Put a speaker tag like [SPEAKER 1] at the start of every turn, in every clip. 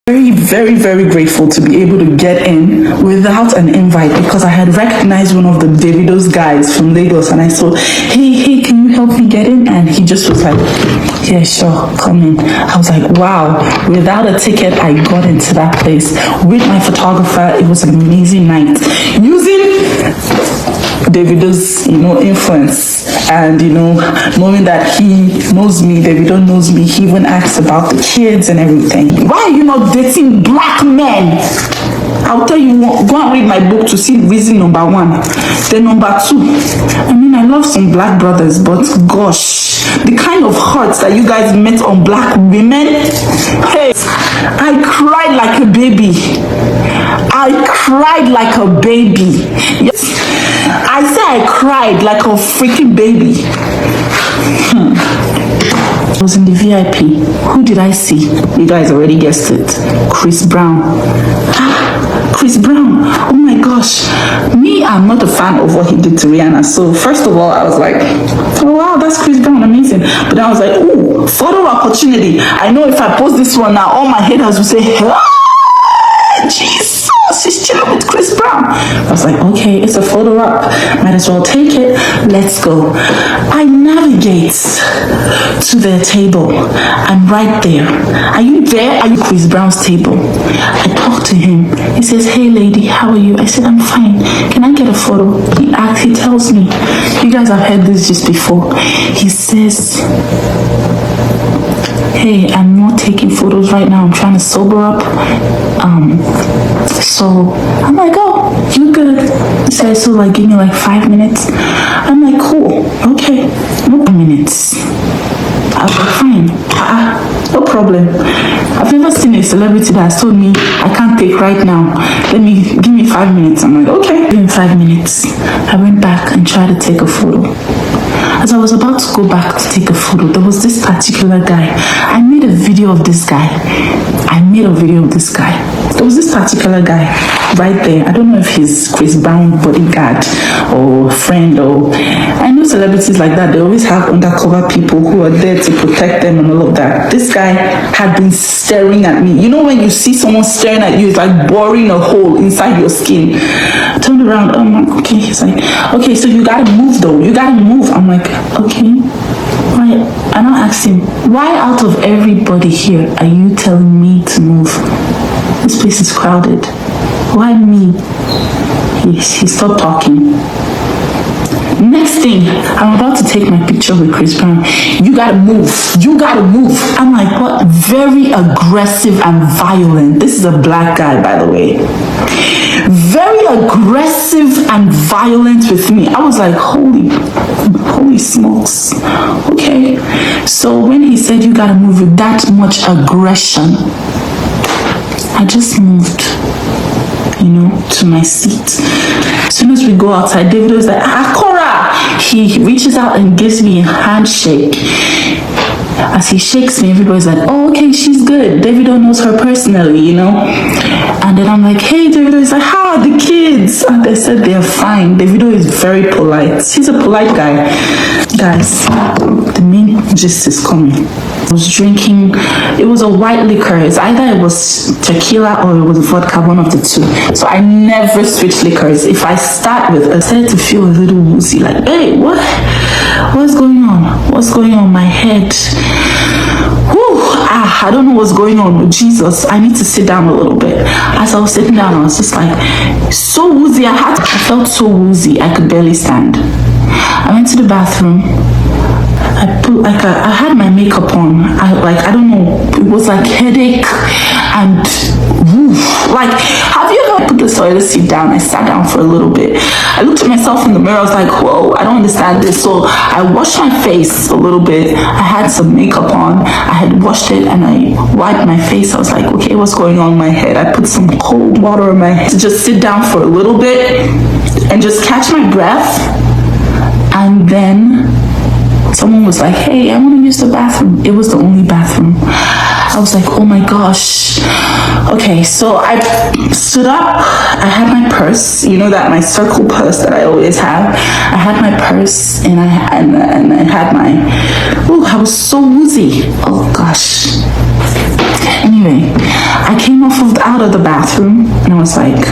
[SPEAKER 1] Very, very, very grateful to be able to get in without an invite, because I had recognized one of the Davido's guys from Lagos, and I saw, hey, can you help me get in? And he just was like, yeah, sure, come in. I was like, wow, without a ticket, I got into that place with my photographer. It was an amazing night. Using Davido's, influence, and, knowing that he knows me, Davido knows me, he even asks about the kids and everything. Why are you not dating black men? I'll tell you, go and read my book to see reason number 1. Then number 2, I love some black brothers, but gosh, the kind of hurts that you guys met on black women, hey, I cried like a baby. I cried like a baby. Yes, I say I cried like a freaking baby. I was in the VIP. Who did I see? You guys already guessed it. Chris Brown. Chris Brown. Oh my gosh. Me, I'm not a fan of what he did to Rihanna. So first of all, I was like, oh wow, that's Chris Brown, amazing. But then I was like, ooh, photo opportunity. I know if I post this one now, all my haters will say, Jesus, she's chilling with Chris Brown. I was like, okay, it's a photo op. Might as well take it. Let's go. I navigate to their table. I'm right there. Are you there? Are you Chris Brown's table? I talk to him. He says, hey lady, how are you? I said, I'm fine. Can I get a photo? He tells me, you guys have heard this just before. He says, hey, I'm not taking photos right now. I'm trying to sober up. So I'm like, oh, you good? He says, so like, give me like 5 minutes. I'm like, cool, okay, no minutes. I was like, fine, no problem. I've never seen a celebrity that has told me I can't take right now. Give me 5 minutes. I'm like, okay. In 5 minutes, I went back and tried to take a photo. As I was about to go back to take a photo, there was this particular guy. I made a video of this guy. There was this particular guy right there. I don't know if he's Chris Brown bodyguard or friend, or I know celebrities like that. They always have undercover people who are there to protect them and all of that. This guy had been staring at me. You know when you see someone staring at you, it's like boring a hole inside your skin. I turned around. I'm like, okay. He's like, okay, so you gotta move though. You gotta move. I'm like, okay. Why? I'm not asking, why out of everybody here are you telling me to move? This place is crowded. Why me? He stopped talking. Next thing, I'm about to take my picture with Chris Brown. You gotta move. You gotta move. I'm like, what? Very aggressive and violent. This is a black guy, by the way. Very aggressive and violent with me. I was like, holy smokes. Okay. So when he said you gotta move with that much aggression, I just moved, to my seat. As soon as we go outside, Davido is like, Korra! He reaches out and gives me a handshake. As he shakes me, everybody's like, oh, okay, she's good. Davido knows her personally, And then I'm like, hey, Davido. He's like, how are the kids? And they said they're fine. Davido is very polite. He's a polite guy. Guys, the main gist is coming. I was drinking, it was a white liquor. It's either it was tequila or it was vodka, one of the two. So I never switch liquors. If I start with, I started to feel a little woozy, like, hey, what's going on? What's going on? My head. I don't know what's going on with Jesus. I need to sit down a little bit. As I was sitting down, I was just like, so woozy. I felt so woozy, I could barely stand. I went to the bathroom. I had my makeup on. I don't know. It was like headache and woof. Like, have you ever put the toilet seat down? I sat down for a little bit. I looked at myself in the mirror. I was like, whoa, I don't understand this. So I washed my face a little bit. I had some makeup on. I had washed it and I wiped my face. I was like, okay, what's going on in my head? I put some cold water on my head to just sit down for a little bit and just catch my breath. And then someone was like, hey, I want to use the bathroom. It was the only bathroom. I was like, oh my gosh. Okay, so I stood up. I had my purse, that my circle purse that I always have. I had my purse and I had my, I was so woozy. Oh gosh. Anyway, I came of the bathroom and I was like,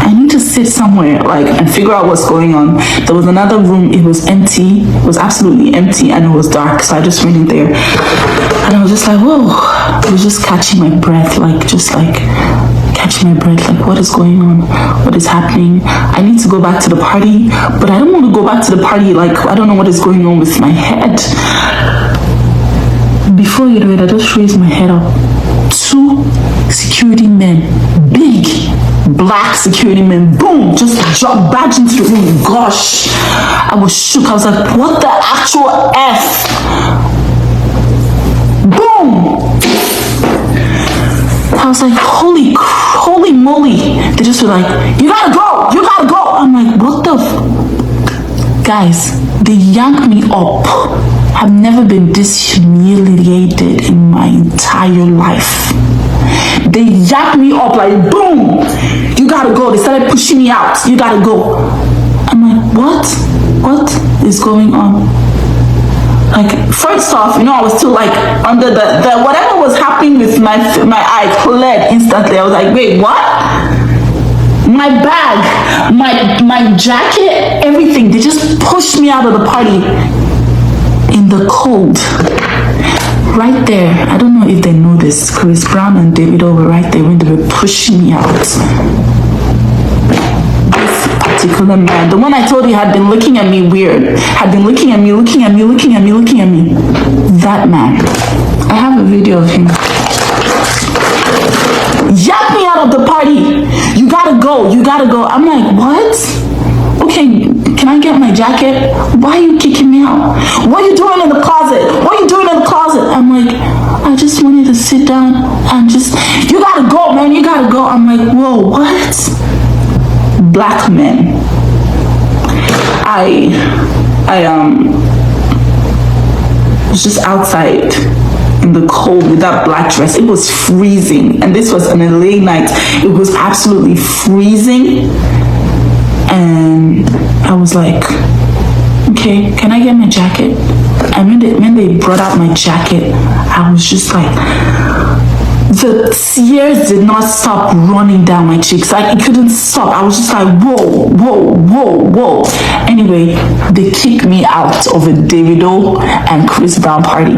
[SPEAKER 1] I need to sit somewhere like and figure out what's going on. There was another room, it was empty, it was absolutely empty, and it was dark, so I just went in there and I was just like, whoa. I was just catching my breath, like catching my breath, like what is going on, what is happening. I need to go back to the party, but I don't want to go back to the party, like I don't know what is going on with my head. Before you know it, I just raised my head up. 2 security men, big black security men, boom, just dropped back into the room. Gosh, I was shook. I was like, what the actual F? Boom! I was like, holy moly. They just were like, you gotta go. I'm like, what the guys, they yanked me up. I've never been this humiliated in my entire life. They yanked me up like, boom, you gotta go. They started pushing me out. You gotta go. I'm like, what is going on? Like, first off, I was still like under the whatever was happening with my eye cleared instantly. I was like, wait, what? My bag, my jacket, everything, they just pushed me out of the party in the cold. Right there, I don't know if they know this, Chris Brown and Davido were right there when they were pushing me out. This particular man, the one I told you had been looking at me weird, had been looking at me. That man, I have a video of him. Yanked me out of the party. You gotta go. I'm like, what? Okay, can I get my jacket? Why are you kicking me out? What are you doing in the closet? I'm like, I just wanted to sit down and just, you gotta go, man, you gotta go. I'm like, whoa, what? Black men. I was just outside in the cold with that black dress. It was freezing, and this was an LA night. It was absolutely freezing, and I was like, okay, can I get my jacket? And when they brought out my jacket, I was just like, the tears did not stop running down my cheeks. Like, it couldn't stop. I was just like, whoa. Anyway, they kicked me out of a Davido and Chris Brown party.